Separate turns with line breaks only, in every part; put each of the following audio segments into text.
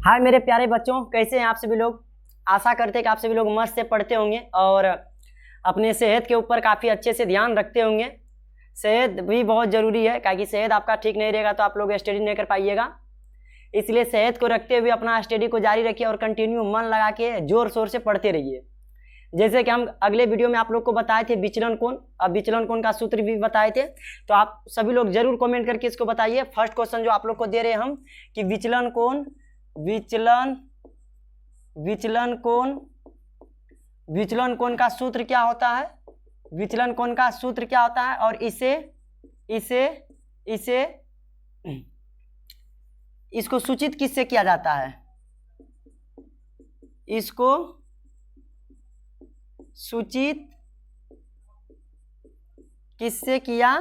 हाय मेरे प्यारे बच्चों, कैसे हैं आप सभी लोग। आशा करते हैं कि आप सभी लोग मस्त से पढ़ते होंगे और अपने सेहत के ऊपर काफ़ी अच्छे से ध्यान रखते होंगे। सेहत भी बहुत ज़रूरी है, क्योंकि सेहत आपका ठीक नहीं रहेगा तो आप लोग स्टडी नहीं कर पाइएगा। इसलिए सेहत को रखते हुए अपना स्टडी को जारी रखिए और कंटिन्यू मन लगा के जोर शोर से पढ़ते रहिए। जैसे कि हम अगले वीडियो में आप लोग को बताए थे विचलन कोण, अब विचलन कोण का सूत्र भी बताए थे, तो आप सभी लोग जरूर कमेंट करके इसको बताइए। फर्स्ट क्वेश्चन जो आप लोग को दे रहे हैं हम कि विचलन कोण का सूत्र क्या होता है, विचलन कोण का सूत्र क्या होता है और इसको सूचित किससे किया जाता है, इसको सूचित किससे किया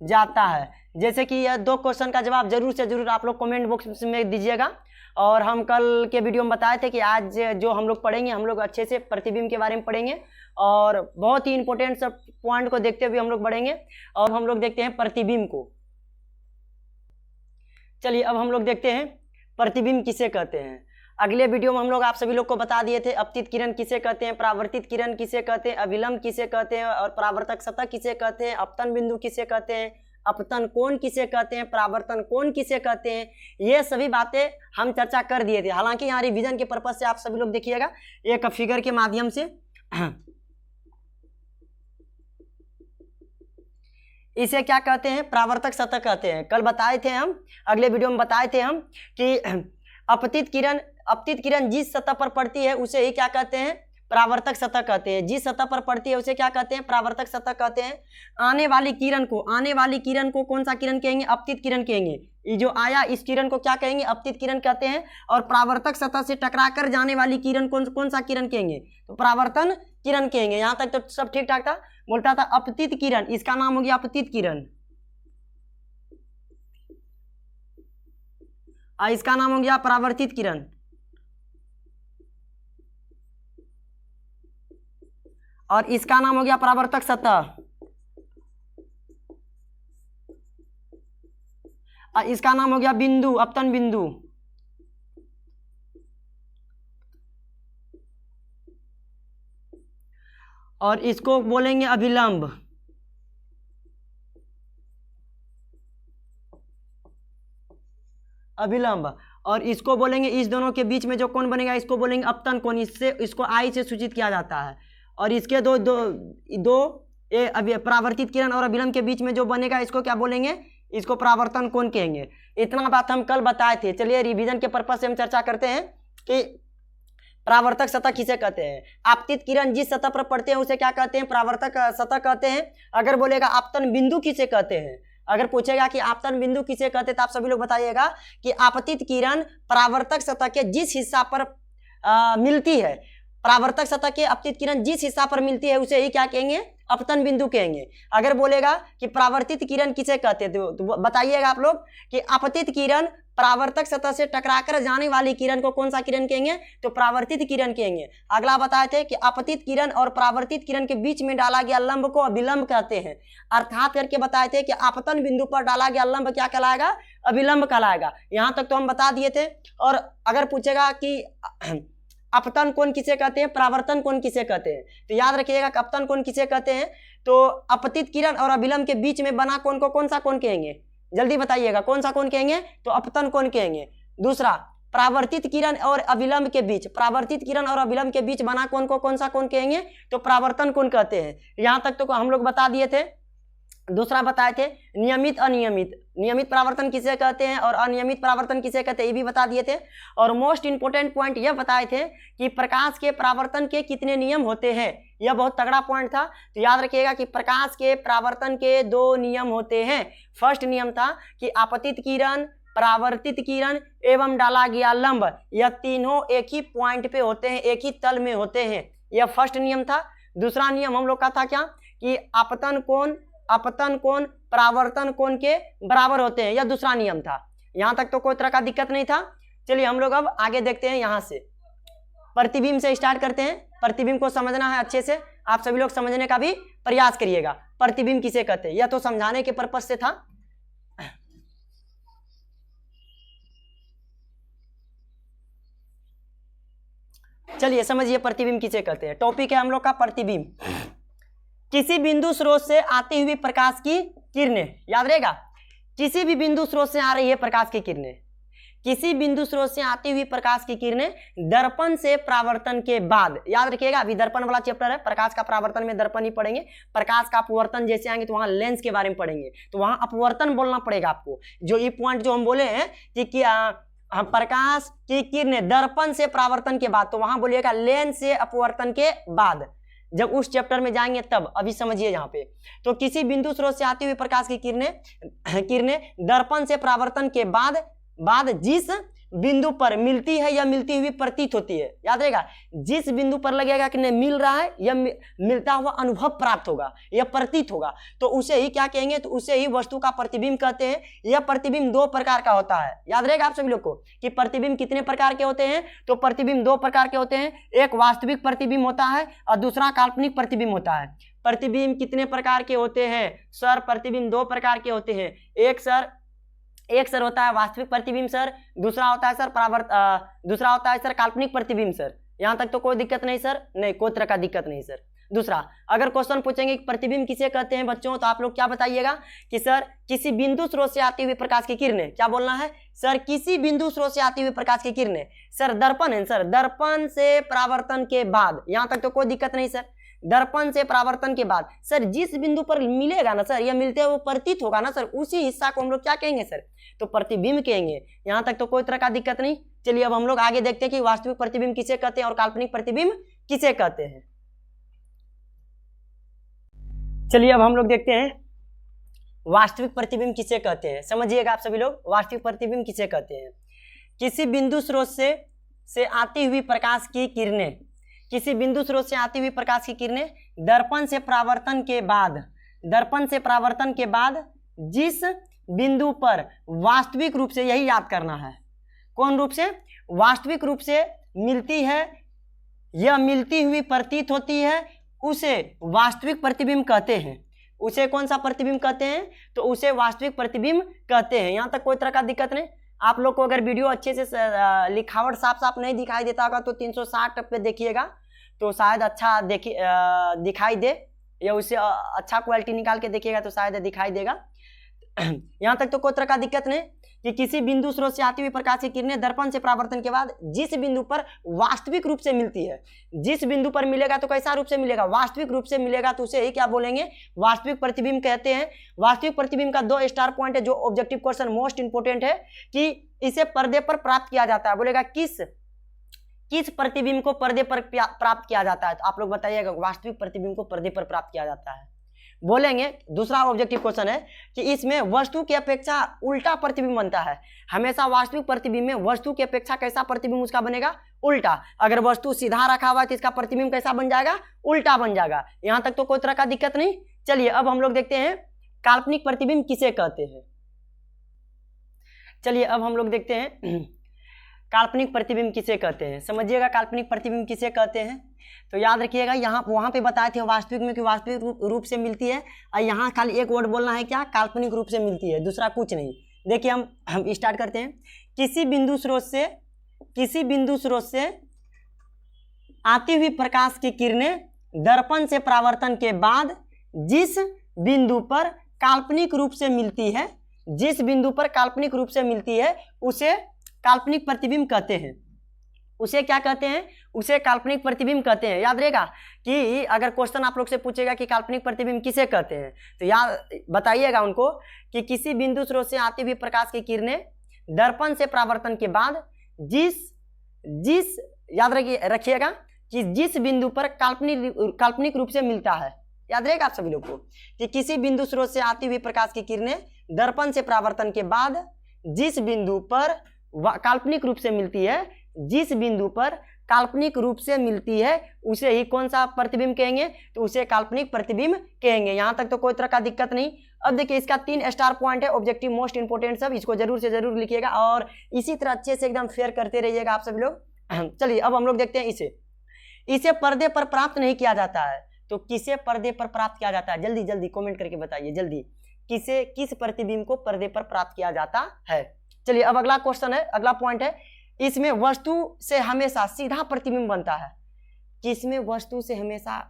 जाता है। जैसे कि यह दो क्वेश्चन का जवाब जरूर से जरूर आप लोग कमेंट बॉक्स में दीजिएगा। और हम कल के वीडियो में बताए थे कि आज जो हम लोग पढ़ेंगे, हम लोग अच्छे से प्रतिबिंब के बारे में पढ़ेंगे और बहुत ही इंपॉर्टेंट सब पॉइंट को देखते हुए हम लोग पढ़ेंगे। और हम लोग देखते हैं प्रतिबिंब को। चलिए अब हम लोग देखते हैं प्रतिबिंब किसे कहते हैं। अगले वीडियो में हम लोग आप सभी लोग को बता दिए थे अपतित किरण किसे कहते हैं, परावर्तित किरण किसे कहते हैं, अभिलंब किसे कहते हैं और परावर्तक सतह किसे कहते हैं, अपतन बिंदु किसे कहते हैं, अपतन कोण किसे कहते हैं, परावर्तन कोण किसे कहते हैं। ये सभी बातें हम चर्चा कर दिए थे। हालांकि यहाँ रिवीजन के पर्पज से आप सभी लोग देखिएगा एक फिगर के माध्यम से। इसे क्या कहते हैं, परावर्तक सतह कहते हैं। कल बताए थे हम, अगले वीडियो में बताए थे हम कि अपतित किरण जिस सतह पर पड़ती है उसे ही क्या कहते हैं, परावर्तक सतह कहते हैं। जिस सतह पर पड़ती है उसे क्या कहते हैं, परावर्तक सतह कहते हैं। आने वाली किरण को कौन सा किरण कहेंगे, अपतित किरण कहेंगे। ये जो आया इस किरण को क्या कहेंगे, अपतित किरण कहते हैं। और परावर्तक सतह से टकराकर जाने वाली किरण कौन सा किरण कहेंगे, तो परावर्तन किरण कहेंगे। यहाँ तक तो सब ठीक ठाक था। बोलता था अपतित किरण, इसका नाम हो गया अपतित किरण, और इसका नाम हो गया परावर्तित किरण। और इसका नाम हो गया परावर्तक सतह, और इसका नाम हो गया बिंदु, अपतन बिंदु। और इसको बोलेंगे अभिलंब। और इसको बोलेंगे, इस दोनों के बीच में जो कोण बनेगा इसको बोलेंगे अपतन कोण। इसको आई से सूचित किया जाता है। और इसके दो परावर्तित किरण और अभिलंब के बीच में जो बनेगा इसको क्या बोलेंगे, इसको परावर्तन कोण कहेंगे। इतना बात हम कल बताए थे। चलिए रिवीजन के पर्पज से हम चर्चा करते हैं कि परावर्तक सतह किसे कहते हैं। आपतित किरण जिस सतह पर पड़ते हैं उसे क्या कहते हैं, परावर्तक सतह कहते हैं। अगर बोलेगा आपतन बिंदु किसे कहते हैं, अगर पूछेगा कि आपतन बिंदु किसे कहते हैं तो आप सभी लोग बताइएगा कि आपतित किरण परावर्तक सतह के जिस हिस्सा पर मिलती है, परावर्तक सतह के अपतित किरण जिस हिस्सा पर मिलती है उसे ही क्या कहेंगे, अपतन बिंदु कहेंगे। अगर बोलेगा कि परावर्तित किरण किसे कहते हैं तो बताइएगा आप लोग कि अपतित किरण परावर्तक सतह से टकराकर जाने वाली किरण को कौन सा किरण कहेंगे, तो परावर्तित किरण कहेंगे। अगला बताए थे कि अपतित किरण और परावर्तित किरण के बीच में डाला गया लंब को अभिलंब कहते हैं। अर्थात करके बताए थे कि आपतन बिंदु पर डाला गया लंब क्या कहलाएगा, अभिलंब कहलाएगा। यहाँ तक तो हम बता दिए थे। और अगर पूछेगा कि अपतन कोण किसे कहते हैं, परावर्तन कोण किसे कहते हैं, तो याद रखिएगा कि अपतन कोण किसे कहते हैं, तो अपतित किरण और अभिलंब के बीच में बना कोण को कौन सा कोण कहेंगे, जल्दी बताइएगा कौन सा कोण कहेंगे, तो अपतन कोण कहेंगे। दूसरा, परावर्तित किरण और अभिलंब के बीच बना कोण को कौन सा कोण कहेंगे, तो परावर्तन कोण कहते हैं। यहाँ तक तो हम लोग बता दिए थे। दूसरा बताए थे नियमित अनियमित, नियमित परावर्तन किसे कहते हैं और अनियमित परावर्तन किसे कहते हैं, ये भी बता दिए थे। और मोस्ट इंपोर्टेंट पॉइंट यह बताए थे कि प्रकाश के परावर्तन के कितने नियम होते हैं। यह बहुत तगड़ा पॉइंट था, तो याद रखिएगा कि प्रकाश के परावर्तन के 2 नियम होते हैं। फर्स्ट नियम था कि आपतित किरण, परावर्तित किरण एवं डाला गया लंब, यह तीनों एक ही पॉइंट पे होते हैं, एक ही तल में होते हैं। यह फर्स्ट नियम था। दूसरा नियम हम लोग का था क्या, कि अपतन कोण परावर्तन कोण के बराबर होते हैं, यह दूसरा नियम था। यहाँ तक तो कोई तरह का दिक्कत नहीं था। चलिए हम लोग अब आगे देखते हैं। यहाँ से प्रतिबिंब से स्टार्ट करते हैं। प्रतिबिंब को समझना है अच्छे से, आप सभी लोग समझने का भी प्रयास करिएगा। प्रतिबिंब किसे कहते हैं, यह तो समझाने के पर्पज से था। चलिए समझिए प्रतिबिंब किसे कहते हैं। टॉपिक है हम लोग का प्रतिबिंब। किसी बिंदु स्रोत से आती हुई प्रकाश की किरणें, याद रहेगा, किसी भी बिंदु स्रोत से आ रही है प्रकाश की किरणें, किसी बिंदु स्रोत से आती हुई प्रकाश की किरणें दर्पण से परावर्तन के बाद, याद रखिएगा अभी दर्पण वाला चैप्टर है, प्रकाश का परावर्तन में दर्पण ही पढ़ेंगे, प्रकाश का अपवर्तन जैसे आएंगे तो वहां लेंस के बारे में पढ़ेंगे, तो वहां अपवर्तन बोलना पड़ेगा आपको। जो ये पॉइंट जो हम बोले हैं कि प्रकाश की किरणें दर्पण से परावर्तन के बाद, तो वहां बोलिएगा लेंस से अपवर्तन के बाद, जब उस चैप्टर में जाएंगे तब। अभी समझिए यहाँ पे, तो किसी बिंदु स्रोत से आती हुई प्रकाश की किरणें दर्पण से परावर्तन के बाद जिस बिंदु पर मिलती है या मिलती हुई प्रतीत होती है, याद रहेगा, जिस बिंदु पर लगेगा कि नहीं मिल रहा है या मिलता हुआ अनुभव प्राप्त होगा या प्रतीत होगा, तो उसे ही क्या कहेंगे, तो उसे ही वस्तु का प्रतिबिंब कहते हैं। यह प्रतिबिंब दो प्रकार का होता है, याद रहेगा आप सभी लोग को कि प्रतिबिंब कितने प्रकार के होते हैं, तो प्रतिबिंब दो प्रकार के होते हैं, एक वास्तविक प्रतिबिंब होता है और दूसरा काल्पनिक प्रतिबिंब होता है। प्रतिबिंब कितने प्रकार के होते हैं सर? प्रतिबिंब दो प्रकार के होते हैं, एक सर होता है वास्तविक प्रतिबिंब सर, दूसरा होता है सर दूसरा होता है सर काल्पनिक प्रतिबिंब सर। यहां तक तो कोई दिक्कत नहीं सर? नहीं, कोई तरह का दिक्कत नहीं सर। दूसरा, अगर क्वेश्चन पूछेंगे कि प्रतिबिंब किसे कहते हैं बच्चों, तो आप लोग क्या बताइएगा कि सर किसी बिंदु स्रोत से आती हुई प्रकाश की किरणें, क्या बोलना है सर? किसी बिंदु स्रोत से आती हुई प्रकाश की किरणें सर दर्पण है सर, दर्पण से परावर्तन के बाद, यहां तक तो कोई दिक्कत नहीं सर। दर्पण से परावर्तन के बाद सर जिस बिंदु पर मिलेगा ना सर या मिलते हुए प्रतीत होगा ना सर, उसी हिस्सा को हम लोग क्या कहेंगे सर? तो प्रतिबिंब कहेंगे। यहां तक तो कोई तरह का दिक्कत नहीं। चलिए अब हम लोग आगे देखते हैं कि वास्तविक प्रतिबिंब किसे कहते हैं और काल्पनिक प्रतिबिंब किसे कहते हैं। चलिए अब हम लोग देखते हैं वास्तविक प्रतिबिंब किसे कहते हैं। समझिएगा आप सभी लोग, वास्तविक प्रतिबिंब किसे कहते हैं? किसी बिंदु स्रोत से आती हुई प्रकाश की किरणें, किसी बिंदु स्रोत से आती हुई प्रकाश की किरणें दर्पण से परावर्तन के बाद जिस बिंदु पर वास्तविक रूप से, यही याद करना है, कौन रूप से? वास्तविक रूप से मिलती है या मिलती हुई प्रतीत होती है, उसे वास्तविक प्रतिबिंब कहते हैं। उसे कौन सा प्रतिबिंब कहते हैं? तो उसे वास्तविक प्रतिबिंब कहते हैं। यहां तक कोई तरह का दिक्कत नहीं। आप लोग को अगर वीडियो अच्छे से लिखावट साफ साफ नहीं दिखाई देता होगा तो 360 पे देखिएगा, तो शायद अच्छा दिखाई दे, या उससे अच्छा क्वालिटी निकाल के देखिएगा तो शायद दिखाई देगा। यहां तक तो कोई तरह का दिक्कत नहीं कि किसी बिंदु स्रोत से आती हुई प्रकाश की किरणें दर्पण से परावर्तन के बाद जिस बिंदु पर वास्तविक रूप से मिलती है, जिस बिंदु पर मिलेगा तो कैसा रूप से मिलेगा? वास्तविक रूप से मिलेगा, तो उसे ही क्या बोलेंगे? वास्तविक प्रतिबिंब कहते हैं। वास्तविक प्रतिबिंब का 2 स्टार पॉइंट है, जो ऑब्जेक्टिव क्वेश्चन मोस्ट इंपोर्टेंट है कि इसे पर्दे पर प्राप्त किया जाता है। बोलेगा किस प्रतिबिंब को पर्दे पर प्राप्त किया जाता है? तो आप लोग बताइएगा वास्तविक प्रतिबिंब को पर्दे पर प्राप्त किया जाता है। बोलेंगे दूसरा ऑब्जेक्टिव क्वेश्चन है कि इसमें वस्तु की अपेक्षा उल्टा प्रतिबिंब बनता है। हमेशा वास्तविक प्रतिबिंब में वस्तु की अपेक्षा कैसा प्रतिबिंब उसका बनेगा? उल्टा। अगर वस्तु सीधा रखा हुआ है तो इसका प्रतिबिंब कैसा बन जाएगा? उल्टा बन जाएगा। यहां तक तो कोई तरह का दिक्कत नहीं। चलिए अब हम लोग देखते हैं काल्पनिक प्रतिबिंब किसे कहते हैं। चलिए अब हम लोग देखते हैं काल्पनिक प्रतिबिंब किसे कहते हैं। समझिएगा काल्पनिक प्रतिबिंब किसे कहते हैं, तो याद रखिएगा वहां पे बताए थे वास्तविक में कि वास्तविक रूप से मिलती है, और यहाँ खाली एक वर्ड बोलना है क्या? काल्पनिक रूप से मिलती है, दूसरा कुछ नहीं। देखिए हम स्टार्ट करते हैं। किसी बिंदु स्रोत से आती हुई प्रकाश की किरणें दर्पण से परावर्तन के बाद जिस बिंदु पर काल्पनिक रूप से मिलती है, जिस बिंदु पर काल्पनिक रूप से मिलती है उसे काल्पनिक प्रतिबिंब कहते हैं। उसे क्या कहते हैं? उसे काल्पनिक प्रतिबिंब कहते हैं। याद रहेगा कि अगर क्वेश्चन आप लोग से पूछेगा कि काल्पनिक प्रतिबिंब किसे कहते हैं, तो याद बताइएगा उनको कि किसी बिंदु स्रोत से आती हुई प्रकाश की किरणें दर्पण से परावर्तन के बाद जिस याद रखिएगा कि जिस बिंदु पर काल्पनिक रूप से मिलता है। याद रहेगा आप सभी लोग को कि किसी बिंदु स्रोत से आती हुई प्रकाश की किरणें दर्पण से परावर्तन के बाद जिस बिंदु पर काल्पनिक रूप से मिलती है, जिस बिंदु पर काल्पनिक रूप से मिलती है उसे ही कौन सा प्रतिबिंब कहेंगे? तो उसे काल्पनिक प्रतिबिंब कहेंगे। यहां तक तो कोई तरह का दिक्कत नहीं। अब देखिए इसका 3 स्टार पॉइंट है, ऑब्जेक्टिव मोस्ट इंपोर्टेंट सब, इसको जरूर से जरूर लिखिएगा और इसी तरह अच्छे से एकदम फेयर करते रहिएगा आप सभी लोग। चलिए अब हम लोग देखते हैं इसे पर्दे पर प्राप्त नहीं किया जाता है। तो किसे पर्दे पर प्राप्त किया जाता है? जल्दी जल्दी कॉमेंट करके बताइए जल्दी, किस प्रतिबिंब को पर्दे पर प्राप्त किया जाता है। चलिए अब अगला क्वेश्चन है, अगला पॉइंट है इसमें वस्तु से हमेशा सीधा प्रतिबिंब बनता है, किसमें वस्तु से हमेशा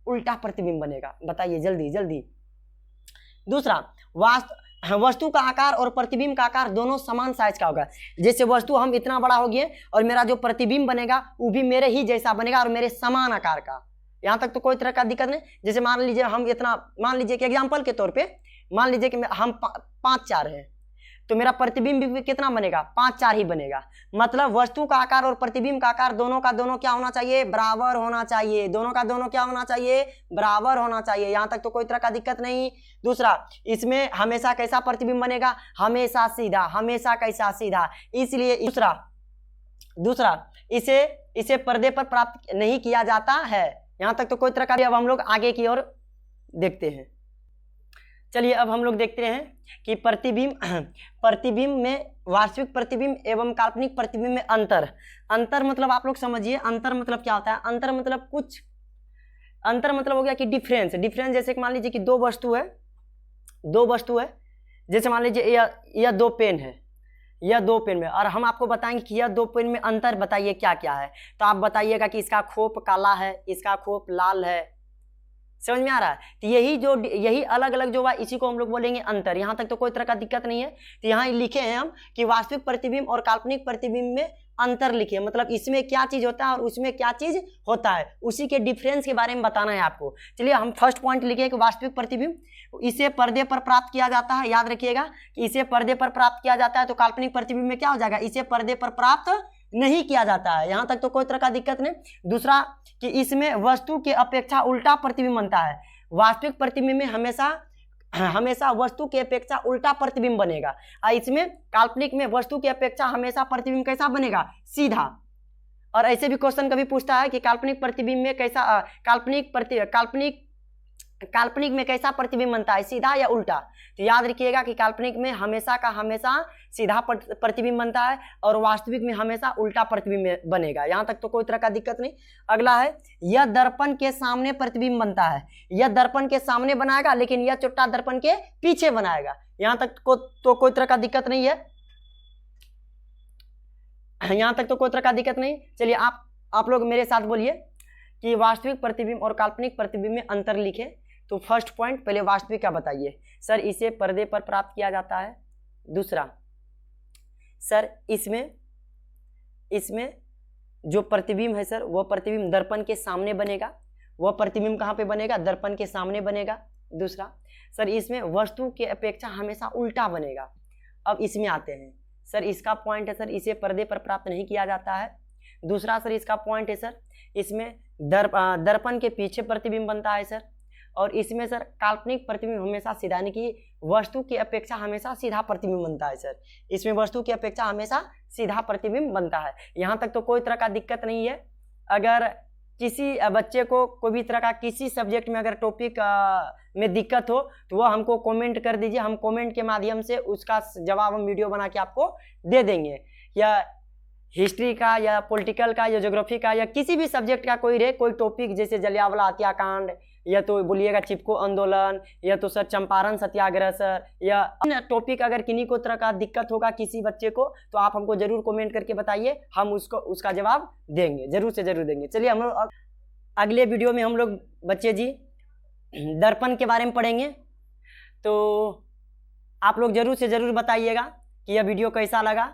उल्टा प्रतिबिंब बनेगा, बताइए जल्दी जल्दी। दूसरा, वस्तु का आकार और प्रतिबिंब का आकार दोनों समान साइज का होगा। जैसे वस्तु हम इतना बड़ा हो गए और मेरा जो प्रतिबिंब बनेगा वो भी मेरे ही जैसा बनेगा और मेरे समान आकार का, यहाँ तक तो कोई तरह का दिक्कत नहीं। जैसे मान लीजिए हम इतना, मान लीजिए कि एग्जाम्पल के तौर पे मान लीजिए कि हम 5-4 हैं, तो मेरा प्रतिबिंब भी कितना बनेगा, 5-4 ही बनेगा। मतलब वस्तु का आकार और प्रतिबिंब का आकार दोनों का दोनों क्या होना चाहिए, बराबर होना चाहिए, दोनों का दोनों क्या होना चाहिए, बराबर होना चाहिए, यहाँ तक तो कोई तरह का दिक्कत नहीं। दूसरा, इसमें हमेशा कैसा प्रतिबिंब बनेगा, हमेशा सीधा, हमेशा कैसा सीधा, इसलिए दूसरा इसे पर्दे पर प्राप्त नहीं किया जाता है, यहाँ तक तो कोई तरह का। अब हम लोग आगे की ओर देखते हैं। चलिए अब हम लोग देखते हैं कि प्रतिबिंब में वास्तविक प्रतिबिंब एवं काल्पनिक प्रतिबिंब में अंतर मतलब आप लोग समझिए, अंतर मतलब क्या होता है। अंतर मतलब हो गया कि डिफरेंस। जैसे कि मान लीजिए कि दो वस्तु है, जैसे मान लीजिए यह 2 पेन है, यह 2 पेन में, और हम आपको बताएंगे कि यह 2 पेन में अंतर बताइए क्या क्या है। तो आप बताइएगा कि इसका खोप काला है, इसका खोप लाल है, समझ में आ रहा है। तो यही अलग अलग जो हुआ इसी को हम लोग बोलेंगे अंतर, यहाँ तक तो कोई तरह का दिक्कत नहीं है। तो यहाँ लिखे हैं हम कि वास्तविक प्रतिबिंब और काल्पनिक प्रतिबिंब में अंतर लिखे, मतलब इसमें क्या चीज होता है और उसमें क्या चीज होता है, उसी के डिफरेंस के बारे में बताना है आपको। चलिए हम फर्स्ट पॉइंट लिखे कि वास्तविक प्रतिबिंब इसे पर्दे पर प्राप्त किया जाता है, याद रखिएगा कि इसे पर्दे पर प्राप्त किया जाता है। तो काल्पनिक प्रतिबिंब में क्या हो जाएगा, इसे पर्दे पर प्राप्त नहीं किया जाता है, यहाँ तक तो कोई तरह का दिक्कत नहीं। दूसरा कि इसमें वस्तु के अपेक्षा उल्टा प्रतिबिंब बनता है, वास्तविक प्रतिबिंब में हमेशा वस्तु के अपेक्षा उल्टा प्रतिबिंब बनेगा, और इसमें काल्पनिक में वस्तु के अपेक्षा हमेशा प्रतिबिंब कैसा बनेगा, सीधा। और ऐसे भी क्वेश्चन कभी पूछता है कि काल्पनिक प्रतिबिंब में कैसा काल्पनिक में कैसा प्रतिबिंब बनता है, सीधा या उल्टा। तो याद रखिएगा कि काल्पनिक में हमेशा सीधा प्रतिबिंब बनता है और वास्तविक में हमेशा उल्टा प्रतिबिंब बनेगा, यहाँ तक तो कोई तरह का दिक्कत नहीं। अगला है, यह दर्पण के सामने प्रतिबिंब बनता है, यह दर्पण के सामने बनाएगा लेकिन यह चुट्टा दर्पण के पीछे बनाएगा, यहाँ तक तो कोई तरह का दिक्कत नहीं है, यहाँ तक तो कोई तरह का दिक्कत नहीं। चलिए आप लोग मेरे साथ बोलिए कि वास्तविक प्रतिबिंब और काल्पनिक प्रतिबिंब में अंतर लिखे। तो फर्स्ट पॉइंट, पहले वास्तविक का बताइए। सर इसे पर्दे पर प्राप्त किया जाता है। दूसरा, सर इसमें जो प्रतिबिंब है सर वो प्रतिबिंब दर्पण के सामने बनेगा, वह प्रतिबिंब कहाँ पे बनेगा, दर्पण के सामने बनेगा। दूसरा, सर इसमें वस्तु के अपेक्षा हमेशा उल्टा बनेगा। अब इसमें आते हैं, सर इसका पॉइंट है सर इसे पर्दे पर प्राप्त नहीं किया जाता है। दूसरा सर इसका पॉइंट है सर इसमें दर्पण के पीछे प्रतिबिंब बनता है सर। और इसमें सर काल्पनिक प्रतिबिंब हमेशा सीधा, यानी कि वस्तु की अपेक्षा हमेशा सीधा प्रतिबिंब बनता है सर, इसमें वस्तु की अपेक्षा हमेशा सीधा प्रतिबिंब बनता है, यहाँ तक तो कोई तरह का दिक्कत नहीं है। अगर किसी बच्चे को कोई भी तरह का किसी सब्जेक्ट में अगर टॉपिक में दिक्कत हो तो वह हमको कमेंट कर दीजिए, हम कमेंट के माध्यम से उसका जवाब हम वीडियो बना के आपको दे देंगे। या हिस्ट्री का या पॉलिटिकल का या ज्योग्राफी का या किसी भी सब्जेक्ट का कोई टॉपिक, जैसे जलियांवाला हत्याकांड, या तो बोलिएगा चिपको आंदोलन, या तो सर चंपारण सत्याग्रह सर, या अन्य टॉपिक अगर किन्हीं को तरह का दिक्कत होगा किसी बच्चे को तो आप हमको जरूर कमेंट करके बताइए, हम उसका जवाब देंगे, जरूर से जरूर देंगे। चलिए हम लोग अगले वीडियो में हम लोग बच्चे जी दर्पण के बारे में पढ़ेंगे, तो आप लोग जरूर से जरूर बताइएगा कि यह वीडियो कैसा लगा।